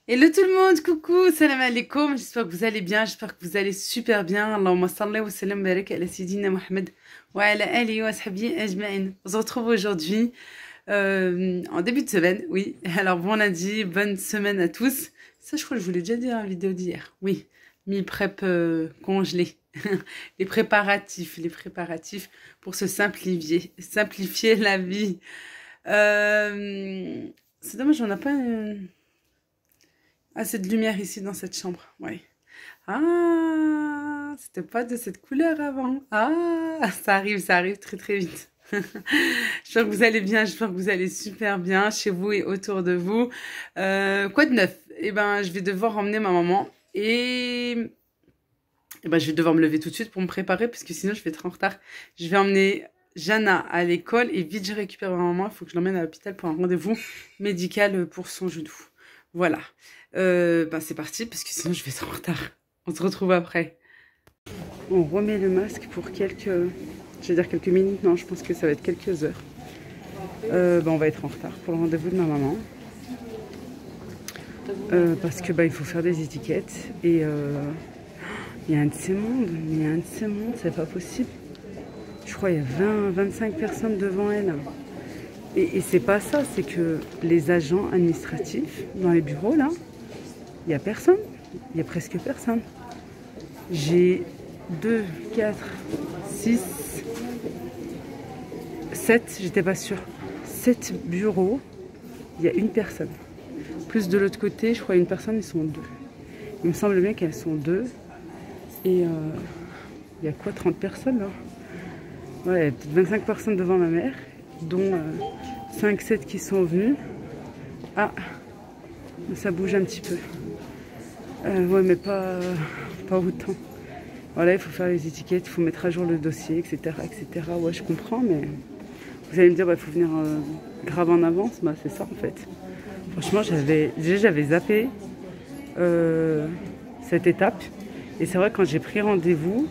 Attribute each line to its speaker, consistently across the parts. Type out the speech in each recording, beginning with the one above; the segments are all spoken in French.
Speaker 1: Hello tout le monde, coucou, salam alaikum, j'espère que vous allez bien, j'espère que vous allez super bien. Allahumma salli wa sallam barak ala Sayyidina Mohamed wa ala alihi wa sahbihi ajma'in. On se retrouve aujourd'hui en début de semaine, oui. Alors bon lundi, bonne semaine à tous. Ça je crois que je vous l'ai déjà dit dans la vidéo d'hier, oui. Mi-prep congelé. Les préparatifs pour se simplifier la vie. C'est dommage, on n'a pas... assez de lumière ici dans cette chambre, ouais. Ah, c'était pas de cette couleur avant. Ah, ça arrive très très vite. J'espère que vous allez bien, j'espère que vous allez super bien chez vous et autour de vous. Quoi de neuf? Eh ben, je vais devoir emmener ma maman et ben, je vais devoir me lever tout de suite pour me préparer parce que sinon je vais être en retard. Je vais emmener Jana à l'école et vite je récupère ma maman. Il faut que je l'emmène à l'hôpital pour un rendez-vous médical pour son genou. Voilà. Ben c'est parti parce que sinon je vais être en retard. On se retrouve après. On remet le masque pour quelques... Je vais dire quelques minutes. Non, je pense que ça va être quelques heures. Ben on va être en retard pour le rendez-vous de ma maman. Parce que ben, il faut faire des étiquettes. Et il y a un de ces mondes. C'est pas possible. Je crois qu'il y a 25 personnes devant elle. Et c'est pas ça, c'est que les agents administratifs dans les bureaux, là, il n'y a personne. Il y a presque personne. J'ai 2, 4, 6, 7, j'étais pas sûre. 7 bureaux, il y a une personne. Plus de l'autre côté, je crois une personne, ils sont 2. Il me semble bien qu'elles sont 2. Et il y a quoi, 30 personnes là? Ouais, il y a peut-être 25 personnes devant ma mère, dont 5-7 qui sont venus. Ah, ça bouge un petit peu. Ouais, mais pas autant. Voilà, il faut faire les étiquettes, il faut mettre à jour le dossier, etc. etc. Ouais, je comprends, mais vous allez me dire, il faut venir grave en avance. Bah, c'est ça en fait. Franchement, j'avais zappé cette étape. Et c'est vrai, quand j'ai pris rendez-vous,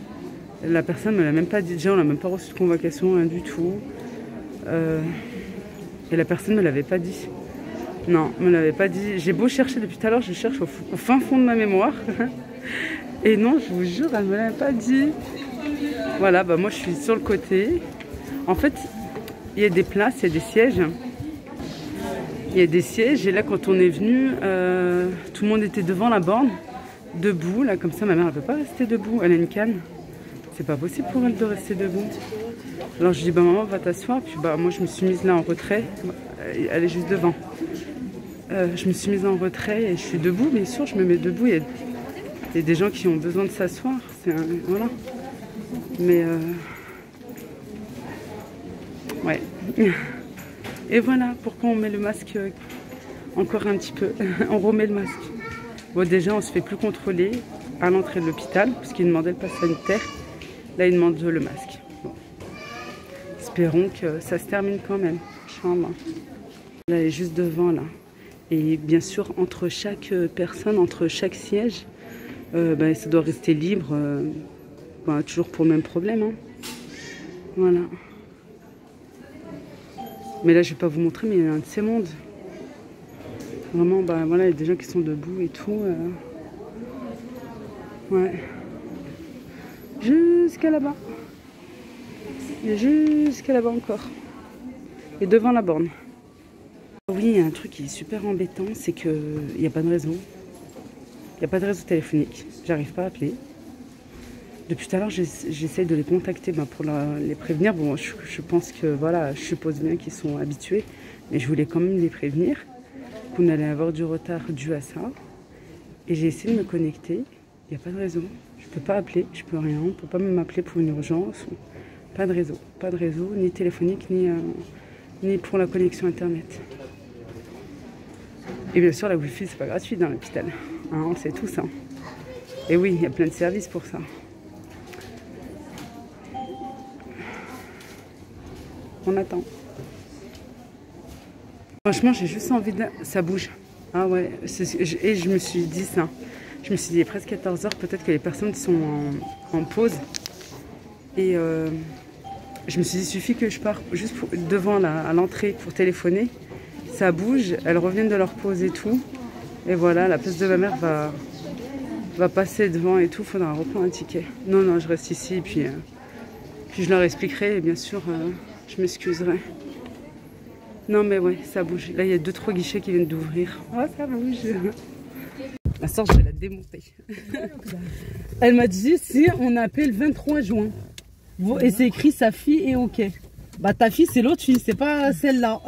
Speaker 1: la personne ne me l'a même pas dit. Déjà, on n'a même pas reçu de convocation, rien du tout. Et la personne ne me l'avait pas dit. Non, me l'avait pas dit. J'ai beau chercher depuis tout à l'heure, je cherche au fin fond de ma mémoire. Et non, je vous jure, elle me l'avait pas dit. Voilà, bah moi je suis sur le côté. En fait, il y a des places, il y a des sièges. Il y a des sièges. Et là, quand on est venu, tout le monde était devant la borne, debout. Là, comme ça, ma mère ne peut pas rester debout. Elle a une canne. C'est pas possible pour elle de rester debout. Alors je dis, bah maman, va t'asseoir. Puis bah moi, je me suis mise là en retrait. Elle est juste devant. Je me suis mise en retrait et je suis debout, bien sûr, je me mets debout. Il y a des gens qui ont besoin de s'asseoir. Voilà. Mais ouais. Et voilà pourquoi on met le masque encore un petit peu. On remet le masque. Bon, déjà, on se fait plus contrôler à l'entrée de l'hôpital, puisqu'il demandait le pass sanitaire. Là, il demande le masque. Bon. Espérons que ça se termine quand même. Inch'Allah. Là, elle est juste devant, là. Et bien sûr, entre chaque personne, entre chaque siège, ben, ça doit rester libre. Ben, toujours pour le même problème. Hein. Voilà. Mais là, je ne vais pas vous montrer, mais il y a un de ces mondes. Vraiment, ben, voilà, il y a des gens qui sont debout et tout. Ouais. Jusqu'à là-bas. Jusqu'à là-bas encore. Et devant la borne. Oui, il y a un truc qui est super embêtant, c'est qu'il n'y a pas de réseau. Il n'y a pas de réseau téléphonique. J'arrive pas à appeler. Depuis tout à l'heure, j'essaie de les contacter pour les prévenir. Bon, je pense que, voilà, je suppose bien qu'ils sont habitués. Mais je voulais quand même les prévenir qu'on allait avoir du retard dû à ça. Et j'ai essayé de me connecter. Il n'y a pas de réseau. Je ne peux pas appeler, je peux rien. On ne peut pas même m'appeler pour une urgence. Pas de réseau. Pas de réseau, ni téléphonique, ni pour la connexion Internet. Et bien sûr, la Wi-Fi, c'est pas gratuit dans l'hôpital. Hein, on sait tout ça. Et oui, il y a plein de services pour ça. On attend. Franchement, j'ai juste envie de... Ça bouge. Ah ouais. Et je me suis dit ça. Je me suis dit, il est presque 14 h, peut-être que les personnes sont en pause. Et je me suis dit, il suffit que je parte juste devant à l'entrée pour téléphoner. Ça bouge, elles reviennent de leur pause et tout. Et voilà, la place de ma mère va passer devant et tout. Faudra reprendre un ticket. Non, non, je reste ici. Et puis je leur expliquerai. Et bien sûr, je m'excuserai. Non, mais ouais, ça bouge. Là, il y a 2-3 guichets qui viennent d'ouvrir. Oh, ça bouge. La soeur, je vais la démonter. Elle m'a dit si on appelle le 23 juin. Et c'est écrit sa fille est OK. Bah, ta fille, c'est l'autre fille, c'est pas celle-là.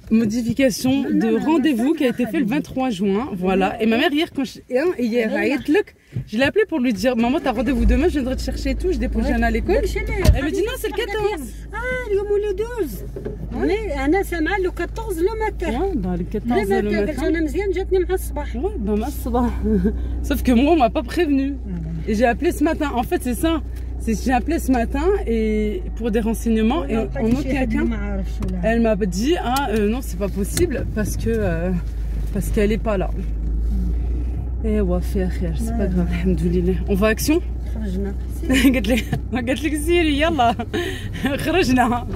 Speaker 1: Modification de rendez-vous qui a été fait le 23 juin. Voilà. Et ma mère, hier, je l'ai appelée pour lui dire maman, t'as rendez-vous demain, je viendrai te chercher et tout. Je dépose Jeanne à l'école. Elle me dit non, c'est le 14.
Speaker 2: Ah, le 12. أنا سامعة le 14 le matin.
Speaker 1: Ouais, bah, le 14 le matin.
Speaker 2: أنا مزيان جاتني مع الصباح.
Speaker 1: Ouais, bah, مع الصباح. Sauf que moi, on m'a pas prévenu. Et j'ai appelé ce matin. En fait, c'est ça. J'ai appelé ce matin et pour des renseignements et en aucun cas, elle m'a dit non, c'est pas possible parce qu'elle est pas là. Et ouais, c'est pas grave. Alhamdoulilah. On va à Action. قالت لك سيري يلا خرجنا.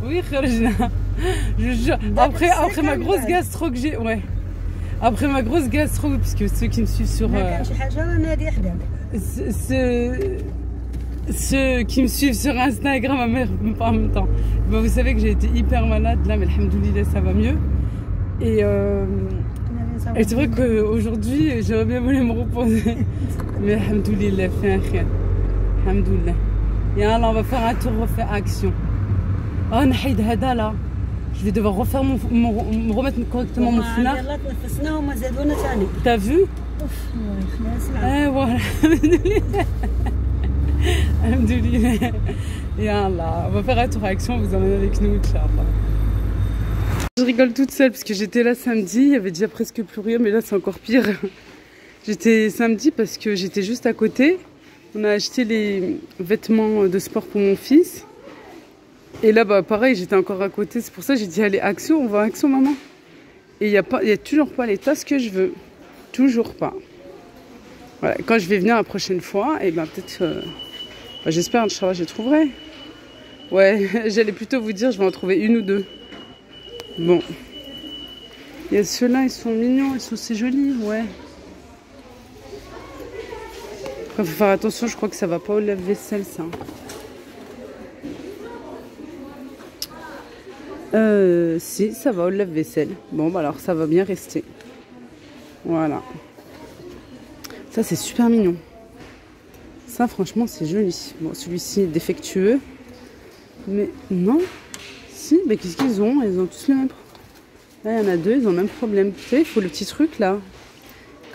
Speaker 1: Oui, خرجنا. Après ma grosse gastro que j'ai, ouais. Après ma grosse gastro, puisque ceux qui me suivent sur ceux qui me suivent sur Instagram, ma mère en même temps. Ben, vous savez que j'ai été hyper malade là, mais alhamdoulilah, ça va mieux. Et c'est vrai qu'aujourd'hui, j'aurais bien voulu me reposer. Mais alhamdoulilah, fait un rien. Alhamdoulilah. Et là, on va faire un tour, refaire Action. Oh, Nahid Hada là. Je vais devoir refaire me remettre correctement mon foulard. T'as vu? Eh voilà. Alhamdoulilah. Et Allah, on va faire un tour à Action, vous emmènez avec nous, Inch'Allah. Je rigole toute seule parce que j'étais là samedi, il y avait déjà presque plus rien, mais là c'est encore pire. J'étais samedi parce que j'étais juste à côté. On a acheté les vêtements de sport pour mon fils. Et là, bah pareil, j'étais encore à côté. C'est pour ça que j'ai dit, allez, Action, on va à Action, maman. Et il y a toujours pas les tasses que je veux. Toujours pas. Voilà. Quand je vais venir la prochaine fois, et ben peut-être... j'espère, Inch'Allah, je les trouverai. Ouais, j'allais plutôt vous dire, je vais en trouver une ou deux. Bon. Il y a ceux-là, ils sont mignons, c'est joli, ouais. Après, faut faire attention, je crois que ça va pas au lave-vaisselle, ça. Si, ça va au lave-vaisselle. Bon, bah alors, ça va bien rester. Voilà. Ça, c'est super mignon. Ça, franchement, c'est joli. Bon, celui-ci est défectueux. Mais non. Si, mais qu'est-ce qu'ils ont? Ils ont tous le même problème. Là, il y en a deux, ils ont le même problème. Tu sais, il faut le petit truc, là.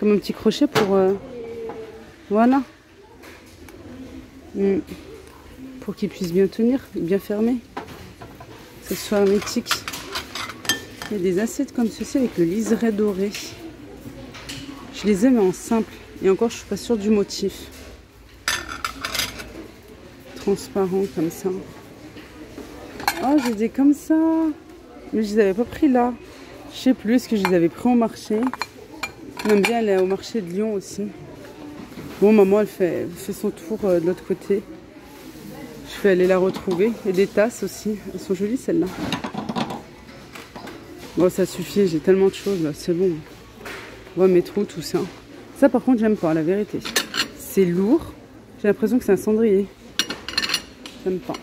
Speaker 1: Comme un petit crochet pour... Voilà. Pour qu'ils puissent bien tenir, bien fermer. Que ce soit hermétique. Il y a des assiettes comme ceci avec le liseré doré. Je les aime en simple. Et encore, je suis pas sûre du motif. Transparent comme ça. Oh, j'ai des comme ça. Mais je les avais pas pris là. Je sais plus, est-ce que je les avais pris au marché? On aime bien aller au marché de Lyon aussi. Bon, maman, elle fait son tour de l'autre côté. Je vais aller la retrouver. Et des tasses aussi. Elles sont jolies, celles-là. Bon, ça suffit. J'ai tellement de choses, là. C'est bon. On va mettre où tout ça? Ça, par contre, j'aime pas, la vérité. C'est lourd. J'ai l'impression que c'est un cendrier. J'aime pas.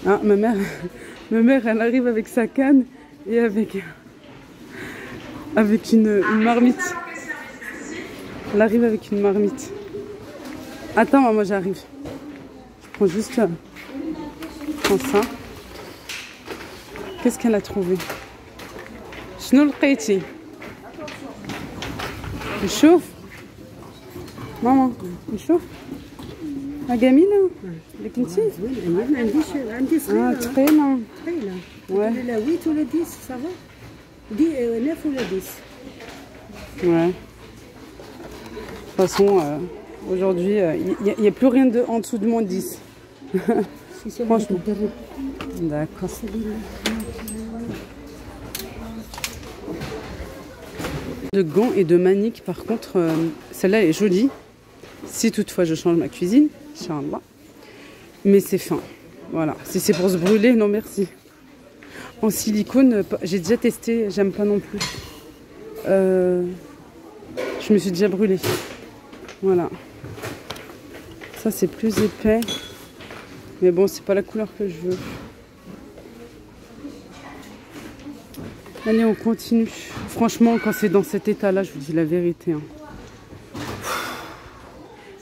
Speaker 1: Ah, ma mère, elle arrive avec sa canne et avec une marmite. Elle arrive avec une marmite. Attends, maman, j'arrive. Je prends juste... Je prends ça. Qu'est-ce qu'elle a trouvé? شنو لقيتي؟ نشوف ماما نشوف ها جميلة اللي كنتي؟
Speaker 2: عندي صغيرة.
Speaker 1: ثقيلة.
Speaker 2: ثقيلة.
Speaker 1: Ouais.
Speaker 2: La 8 ou la 10, ça va? 9 ou la 10.
Speaker 1: Ouais. De toute façon, aujourd'hui, il n'y a plus rien en dessous de moins 10. Franchement. D'accord. De gants et de maniques, par contre, celle-là est jolie. Si toutefois je change ma cuisine, Inch'Allah. Mais c'est fin. Voilà. Si c'est pour se brûler, non merci. En silicone, j'ai déjà testé, j'aime pas non plus. Je me suis déjà brûlée. Voilà. Ça c'est plus épais. Mais bon, c'est pas la couleur que je veux. Allez, on continue. Franchement, quand c'est dans cet état-là, je vous dis la vérité. Hein.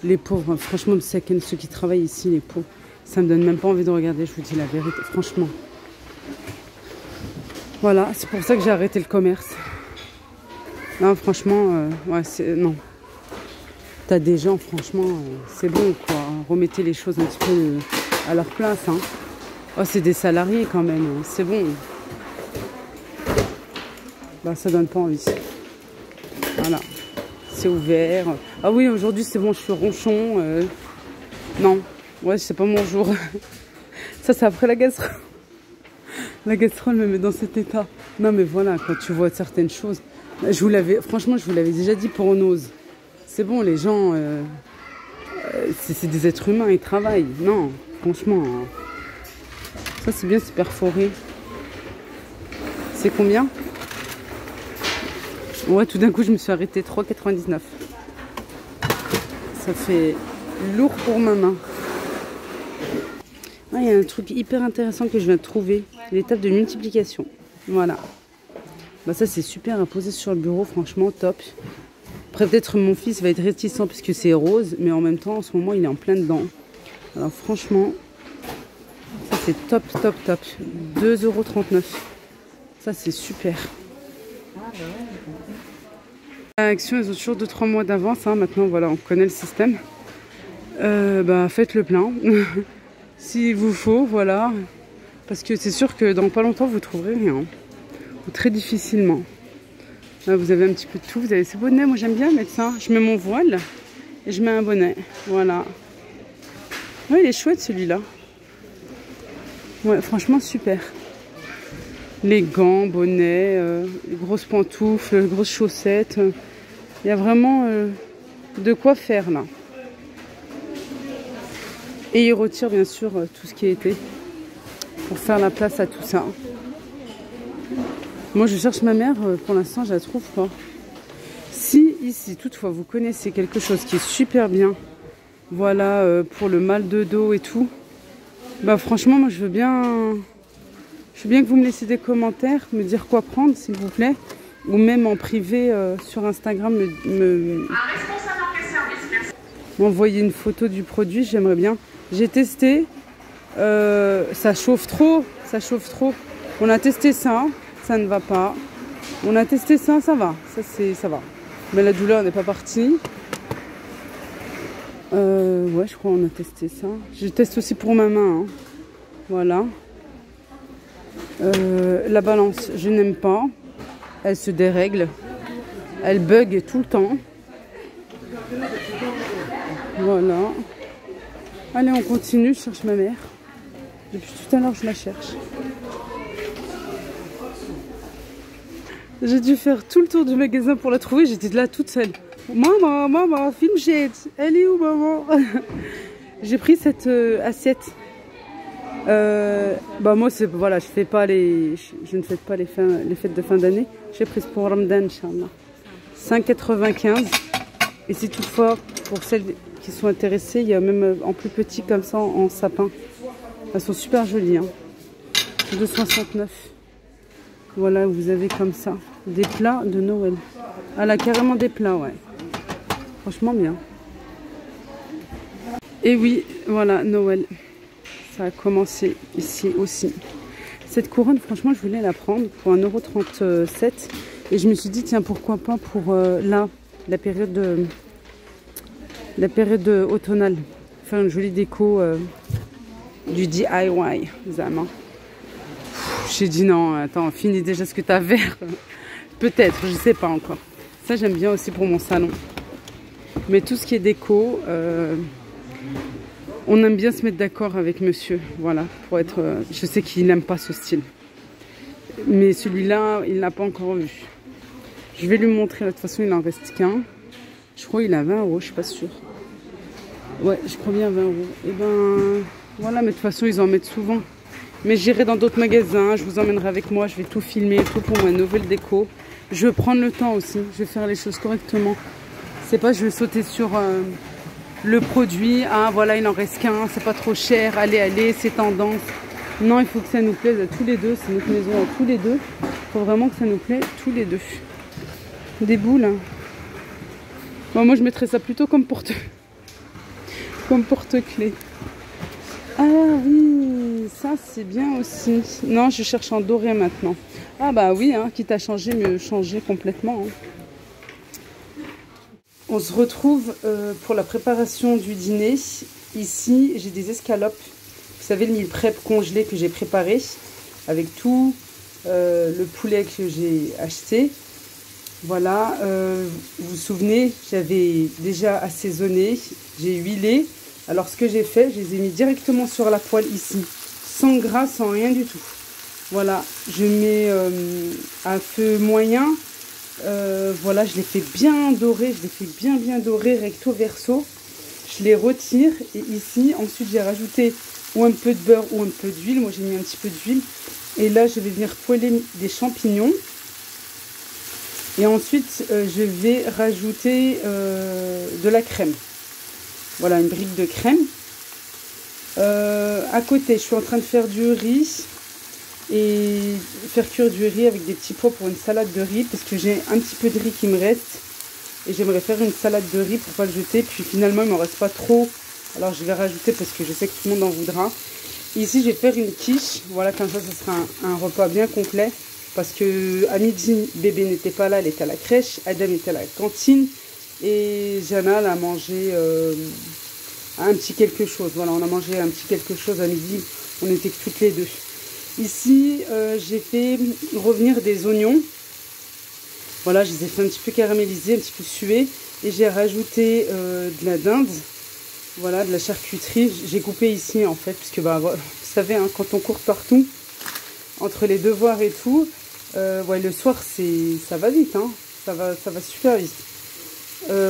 Speaker 1: Les pauvres, franchement, ceux qui travaillent ici, les pauvres, ça me donne même pas envie de regarder, je vous dis la vérité, franchement. Voilà, c'est pour ça que j'ai arrêté le commerce. Non, franchement, ouais, c'est... Non. T'as des gens, franchement, c'est bon, quoi. Remettez les choses un petit peu à leur place, hein. Oh, c'est des salariés, quand même, hein. C'est bon. Bah, ça donne pas envie. Voilà. C'est ouvert. Ah oui, aujourd'hui, c'est bon, je suis ronchon. Non. Ouais, c'est pas mon jour. Ça, c'est après la gastro. La gastro, elle me met dans cet état. Non, mais voilà, quand tu vois certaines choses... Franchement, je vous l'avais déjà dit pour Nose. C'est bon, les gens... c'est des êtres humains, ils travaillent. Non, franchement... Ça, c'est bien, c'est perforé. C'est combien? Ouais, tout d'un coup, je me suis arrêtée. 3,99. Ça fait lourd pour ma main. Ah, il y a un truc hyper intéressant que je viens de trouver. L'étape de multiplication. Voilà. Bah, ça, c'est super à poser sur le bureau. Franchement, top. Après, peut-être mon fils va être réticent puisque c'est rose. Mais en même temps, en ce moment, il est en plein dedans. Alors, franchement, ça, c'est top, top, top. 2,39 €. Ça, c'est super. Action, ils ont toujours 2-3 mois d'avance. Hein. Maintenant, voilà, on connaît le système. Bah, faites le plein. S'il vous faut, voilà. Parce que c'est sûr que dans pas longtemps, vous trouverez rien. Ou très difficilement. Là, vous avez un petit peu de tout. Vous avez ce bonnet. Moi, j'aime bien mettre ça. Je mets mon voile et je mets un bonnet. Voilà. Ouais, il est chouette, celui-là. Ouais, franchement, super. Les gants, bonnets, les grosses pantoufles, les grosses chaussettes. Il y a vraiment de quoi faire là. Et il retire bien sûr tout ce qui a été pour faire la place à tout ça. Moi je cherche ma mère, pour l'instant je la trouve pas. Si ici toutefois vous connaissez quelque chose qui est super bien, voilà, pour le mal de dos et tout, bah franchement moi je veux bien que vous me laissiez des commentaires, me dire quoi prendre s'il vous plaît, ou même en privé sur Instagram m'envoyer une photo du produit, j'aimerais bien. J'ai testé, ça chauffe trop, ça chauffe trop. On a testé ça, ça ne va pas. On a testé ça, ça va, ça va. Mais la douleur n'est pas partie. Ouais, je crois qu'on a testé ça. Je teste aussi pour ma main, hein. Voilà. La balance, je n'aime pas. Elle se dérègle. Elle bug tout le temps. Voilà. Allez, on continue. Je cherche ma mère. Depuis tout à l'heure, je la cherche. J'ai dû faire tout le tour du magasin pour la trouver. J'étais là toute seule. Maman, film jet. Elle est où, maman? J'ai pris cette assiette. Bah moi c'est voilà, je ne fête pas les fêtes de fin d'année. J'ai pris pour Ramadan, Inch'Allah. 5,95 €. Et si toutefois pour celles qui sont intéressées, il y a même en plus petit comme ça en sapin. Elles sont super jolies, hein. 2,69 €. Voilà, vous avez comme ça des plats de Noël. Ah là, carrément des plats, ouais. Franchement bien. Et oui, voilà, Noël. Ça a commencé ici aussi. Cette couronne, franchement, je voulais la prendre pour 1,37 €. Et je me suis dit, tiens, pourquoi pas pour là, la période automnale. Faire une jolie déco du DIY, Zama. J'ai dit non, attends, finis déjà ce que tu as à faire. Peut-être, je sais pas encore. Ça, j'aime bien aussi pour mon salon. Mais tout ce qui est déco... on aime bien se mettre d'accord avec monsieur, voilà, pour être... je sais qu'il n'aime pas ce style. Mais celui-là, il l'a pas encore vu. Je vais lui montrer, de toute façon, il en reste qu'un. Je crois qu'il a 20 €, je suis pas sûre. Ouais, je crois bien 20 €. Et ben, voilà, mais de toute façon, ils en mettent souvent. Mais j'irai dans d'autres magasins, je vous emmènerai avec moi, je vais tout filmer, tout pour ma nouvelle déco. Je veux prendre le temps aussi, je vais faire les choses correctement. C'est pas je vais sauter sur le produit, ah voilà il en reste qu'un, c'est pas trop cher, allez, allez, c'est tendance. Non, il faut que ça nous plaise à tous les deux, c'est notre maison à tous les deux. Il faut vraiment que ça nous plaise tous les deux. Des boules. Hein. Bon, moi je mettrais ça plutôt comme porte-clés. Ah oui, ça c'est bien aussi. Non, je cherche en doré maintenant. Ah bah oui, hein, quitte à changer, mieux changer complètement. Hein. On se retrouve pour la préparation du dîner. Ici, j'ai des escalopes. Vous savez, le meal prep congelé que j'ai préparé avec tout le poulet que j'ai acheté. Voilà, vous vous souvenez, j'avais déjà assaisonné, j'ai huilé. Alors ce que j'ai fait, je les ai mis directement sur la poêle ici, sans gras, sans rien du tout. Voilà, je mets à feu moyen. Voilà, je les fais bien dorer, je les fais bien dorer recto verso. Je les retire et ici, ensuite j'ai rajouté ou un peu de beurre ou un peu d'huile. Moi j'ai mis un petit peu d'huile. Et là, je vais venir poêler des champignons. Et ensuite, je vais rajouter de la crème. Voilà, une brique de crème. À côté, je suis en train de faire du riz. Et faire cuire du riz avec des petits pois pour une salade de riz. Parce que j'ai un petit peu de riz qui me reste. Et j'aimerais faire une salade de riz pour pas le jeter. Puis finalement, il ne me reste pas trop. Alors, je vais rajouter parce que je sais que tout le monde en voudra. Ici, je vais faire une quiche. Voilà, comme ça sera un repas bien complet. Parce que à midi, bébé n'était pas là, elle était à la crèche. Adam était à la cantine. Et Jana, elle a mangé un petit quelque chose. Voilà, on a mangé un petit quelque chose à midi. On était toutes les deux. Ici, j'ai fait revenir des oignons. Voilà, je les ai fait un petit peu caraméliser, un petit peu suer. Et j'ai rajouté de la dinde. Voilà, de la charcuterie. J'ai coupé ici, en fait. Puisque, bah, vous savez, hein, quand on court partout, entre les devoirs et tout, ouais, le soir, ça va vite. Hein, ça va super vite.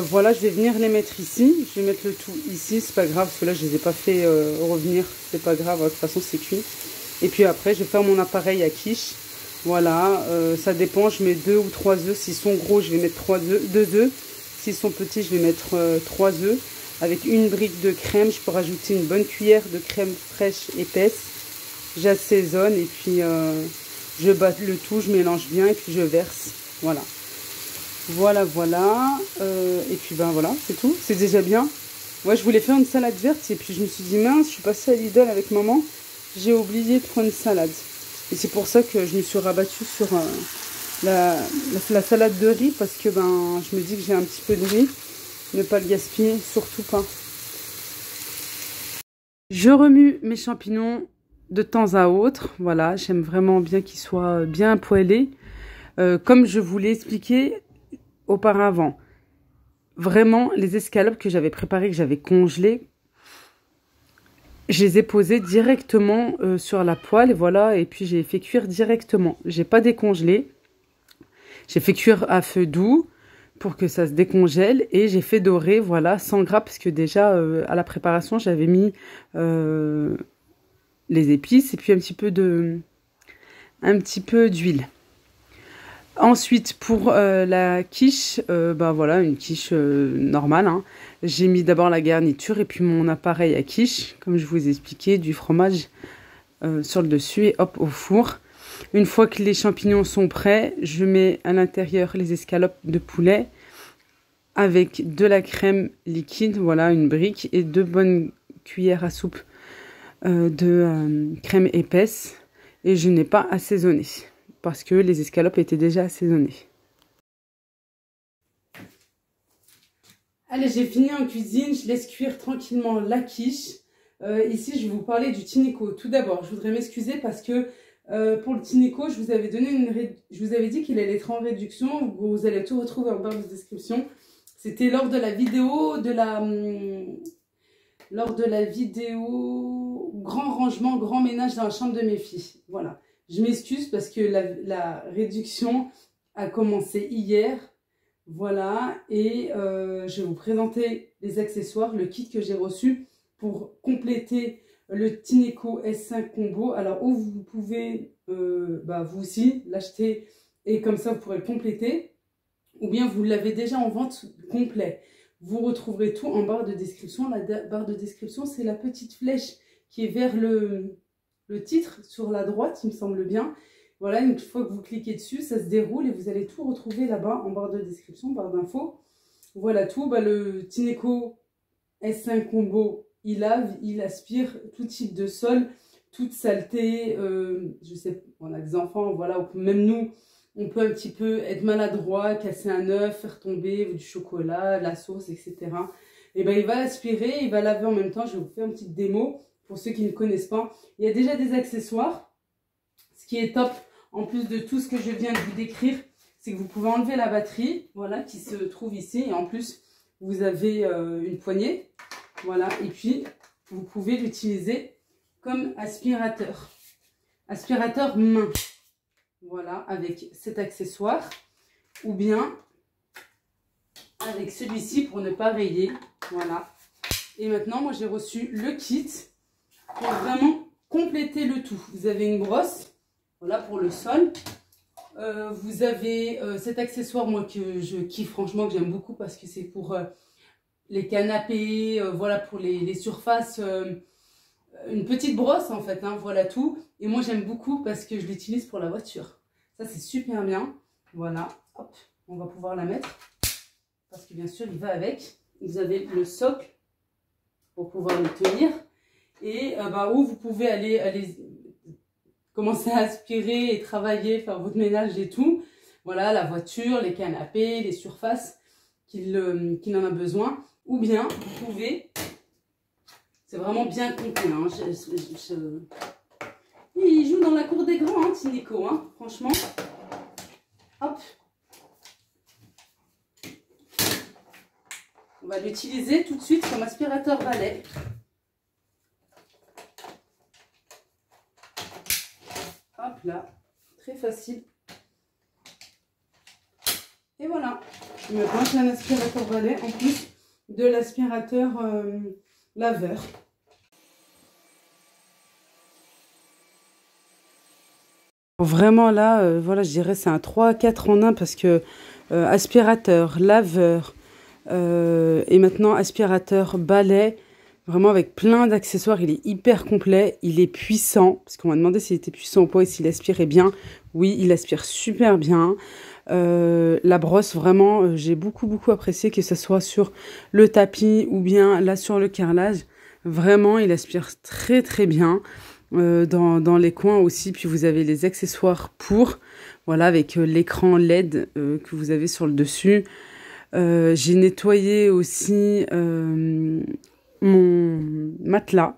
Speaker 1: Voilà, je vais venir les mettre ici. Je vais mettre le tout ici. C'est pas grave, parce que là, je les ai pas fait revenir. C'est pas grave, de toute façon, c'est cuit. Et puis après, je vais faire mon appareil à quiche. Voilà, ça dépend. Je mets 2 ou 3 œufs. S'ils sont gros, je vais mettre 2 œufs. S'ils sont petits, je vais mettre 3 œufs. Avec une brique de crème, je peux rajouter une bonne cuillère de crème fraîche épaisse. J'assaisonne et puis je bats le tout, je mélange bien et puis je verse. Voilà. Voilà. Et puis ben voilà, c'est tout. C'est déjà bien. Moi, je voulais faire une salade verte et puis je me suis dit, mince, je suis passée à Lidl avec maman. J'ai oublié de prendre une salade. Et c'est pour ça que je me suis rabattue sur la salade de riz parce que ben je me dis que j'ai un petit peu de riz. Ne pas le gaspiller, surtout pas. Je remue mes champignons de temps à autre. Voilà, j'aime vraiment bien qu'ils soient bien poêlés. Comme je vous l'ai expliqué auparavant. Vraiment, les escalopes que j'avais préparées, que j'avais congelées, je les ai posées directement sur la poêle. Et voilà, et puis j'ai fait cuire directement. J'ai pas décongelé. J'ai fait cuire à feu doux pour que ça se décongèle et j'ai fait dorer, voilà, 100 gras parce que déjà à la préparation j'avais mis les épices et puis un petit peu d'huile. Ensuite pour la quiche, bah voilà, une quiche normale, hein. J'ai mis d'abord la garniture et puis mon appareil à quiche, comme je vous ai expliqué, du fromage sur le dessus et hop au four. Une fois que les champignons sont prêts, je mets à l'intérieur les escalopes de poulet avec de la crème liquide, voilà, une brique et 2 bonnes cuillères à soupe de crème épaisse. Et je n'ai pas assaisonné parce que les escalopes étaient déjà assaisonnées. Allez, j'ai fini en cuisine, je laisse cuire tranquillement la quiche. Ici, je vais vous parler du Tinico. Tout d'abord, je voudrais m'excuser parce que pour le Tinico, je vous avais dit qu'il allait être en réduction. Vous allez tout retrouver en barre de description. C'était lors de la vidéo grand rangement, grand ménage dans la chambre de mes filles. Voilà. Je m'excuse parce que la réduction a commencé hier. Voilà. Et je vais vous présenter les accessoires, le kit que j'ai reçu pour compléter le Tineco S5 Combo. Alors, où vous pouvez, vous aussi, l'acheter et comme ça, vous pourrez le compléter. Ou bien, vous l'avez déjà en vente complet. Vous retrouverez tout en barre de description. La barre de description, c'est la petite flèche qui est vers le titre sur la droite, il me semble bien. Voilà, une fois que vous cliquez dessus, ça se déroule et vous allez tout retrouver là-bas en barre de description, barre d'infos. Voilà tout. Le Tineco S5 Combo, il lave, il aspire tout type de sol, toute saleté. Je sais, on a des enfants, voilà, même nous, on peut un petit peu être maladroit, casser un œuf, faire tomber du chocolat, la sauce, etc. Et il va aspirer, il va laver en même temps. Je vais vous faire une petite démo pour ceux qui ne connaissent pas. Il y a déjà des accessoires. Ce qui est top, en plus de tout ce que je viens de vous décrire, c'est que vous pouvez enlever la batterie, voilà, qui se trouve ici. Et en plus, vous avez une poignée, voilà. Et puis, vous pouvez l'utiliser comme aspirateur. Aspirateur main. Voilà, avec cet accessoire. Ou bien avec celui-ci pour ne pas rayer. Voilà. Et maintenant, moi, j'ai reçu le kit pour vraiment compléter le tout. Vous avez une brosse, voilà, pour le sol. Vous avez cet accessoire, moi, que je kiffe, franchement, que j'aime beaucoup parce que c'est pour les canapés, voilà, pour les surfaces. Une petite brosse, en fait, hein, voilà tout. Et moi, j'aime beaucoup parce que je l'utilise pour la voiture. Ça, c'est super bien. Voilà, hop, on va pouvoir la mettre. Parce que bien sûr, il va avec. Vous avez le socle pour pouvoir le tenir. Et où vous pouvez aller commencer à aspirer et travailler, faire votre ménage et tout. Voilà, la voiture, les canapés, les surfaces qu'il en a besoin. Ou bien, vous pouvez... C'est vraiment bien complet. Hein. Il joue dans la cour des grands, hein, Tineco, hein, franchement. Hop. On va l'utiliser tout de suite comme aspirateur balai. Hop là, très facile. Et voilà, je me branche un aspirateur balai en plus de l'aspirateur laveur. Vraiment là, voilà, je dirais c'est un 3-4 en 1 parce que aspirateur, laveur et maintenant aspirateur balai. Vraiment avec plein d'accessoires, il est hyper complet, il est puissant, parce qu'on m'a demandé s'il était puissant ou pas et s'il aspirait bien. Oui, il aspire super bien. La brosse, vraiment, j'ai beaucoup apprécié que ce soit sur le tapis ou bien là sur le carrelage. Vraiment, il aspire très bien. Dans les coins aussi, puis vous avez les accessoires pour, voilà, avec l'écran LED que vous avez sur le dessus. J'ai nettoyé aussi... mon matelas,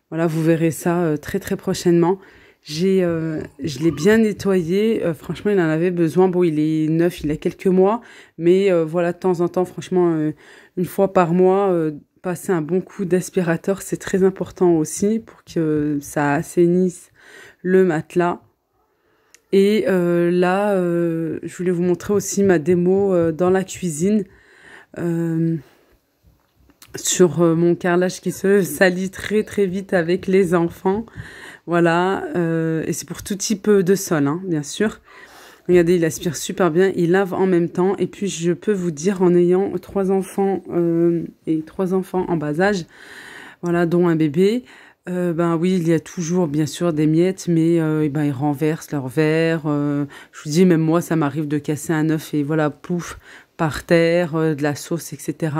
Speaker 1: voilà, vous verrez ça très prochainement. Je l'ai bien nettoyé, franchement il en avait besoin. Bon, il est neuf, il a quelques mois, mais voilà, de temps en temps, franchement, une fois par mois, passer un bon coup d'aspirateur, c'est très important aussi pour que ça assainisse le matelas. Et là, je voulais vous montrer aussi ma démo dans la cuisine. Sur mon carrelage qui se salit très vite avec les enfants. Voilà, et c'est pour tout type de sol, hein, bien sûr. Regardez, il aspire super bien, il lave en même temps. Et puis, je peux vous dire, en ayant 3 enfants et 3 enfants en bas âge, voilà, dont un bébé, oui, il y a toujours, bien sûr, des miettes, mais ils renversent leur verre. Je vous dis, même moi, ça m'arrive de casser un œuf et voilà, plouf, par terre, de la sauce, etc.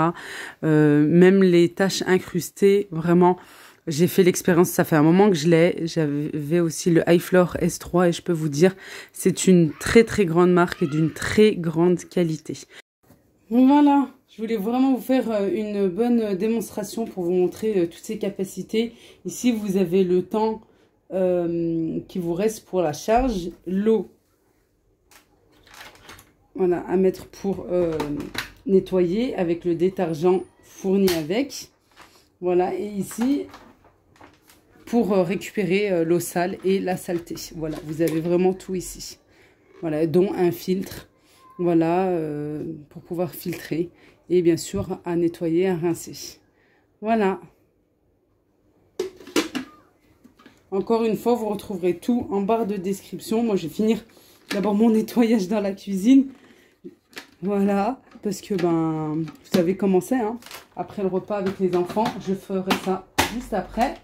Speaker 1: Même les taches incrustées, vraiment, j'ai fait l'expérience, ça fait un moment que je l'ai. J'avais aussi le Hi-Flor S3 et je peux vous dire, c'est une très grande marque et d'une très grande qualité. Donc voilà, je voulais vraiment vous faire une bonne démonstration pour vous montrer toutes ces capacités. Ici, vous avez le temps qui vous reste pour la charge, l'eau. Voilà, à mettre pour nettoyer avec le détergent fourni avec. Voilà, et ici, pour récupérer l'eau sale et la saleté. Voilà, vous avez vraiment tout ici. Voilà, dont un filtre, voilà, pour pouvoir filtrer. Et bien sûr, à nettoyer, à rincer. Voilà. Encore une fois, vous retrouverez tout en barre de description. Moi, je vais finir d'abord mon nettoyage dans la cuisine. Voilà, parce que vous savez comment c'est, hein. Après le repas avec les enfants, je ferai ça juste après.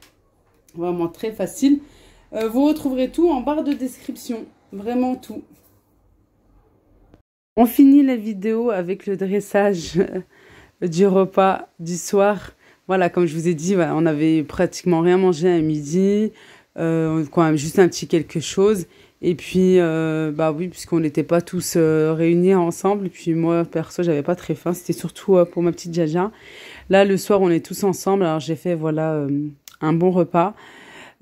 Speaker 1: Vraiment très facile. Vous retrouverez tout en barre de description. Vraiment tout. On finit la vidéo avec le dressage du repas du soir. Voilà, comme je vous ai dit, voilà, on n'avait pratiquement rien mangé à midi. Quand même juste un petit quelque chose. Et puis, oui, puisqu'on n'était pas tous réunis ensemble. Et puis moi, perso, j'avais pas très faim. C'était surtout pour ma petite Jaja. Là, le soir, on est tous ensemble. Alors, j'ai fait, voilà, un bon repas.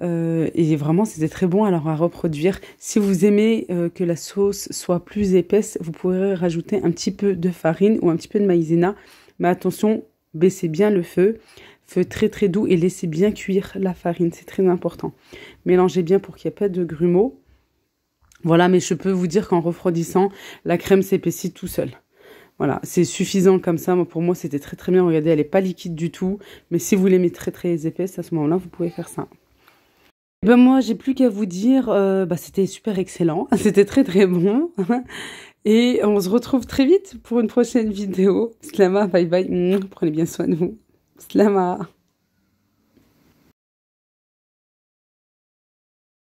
Speaker 1: Et vraiment, c'était très bon alors à reproduire. Si vous aimez que la sauce soit plus épaisse, vous pourrez rajouter un petit peu de farine ou un petit peu de maïzena. Mais attention, baissez bien le feu. Feu très très doux et laissez bien cuire la farine. C'est très important. Mélangez bien pour qu'il n'y ait pas de grumeaux. Voilà, mais je peux vous dire qu'en refroidissant, la crème s'épaissit tout seul. Voilà, c'est suffisant comme ça. Pour moi, c'était très très bien. Regardez, elle n'est pas liquide du tout. Mais si vous l'aimez très très épaisse, à ce moment-là, vous pouvez faire ça. Moi, j'ai plus qu'à vous dire, c'était super excellent. C'était très très bon. Et on se retrouve très vite pour une prochaine vidéo. Slama, bye bye. Prenez bien soin de vous. Slama.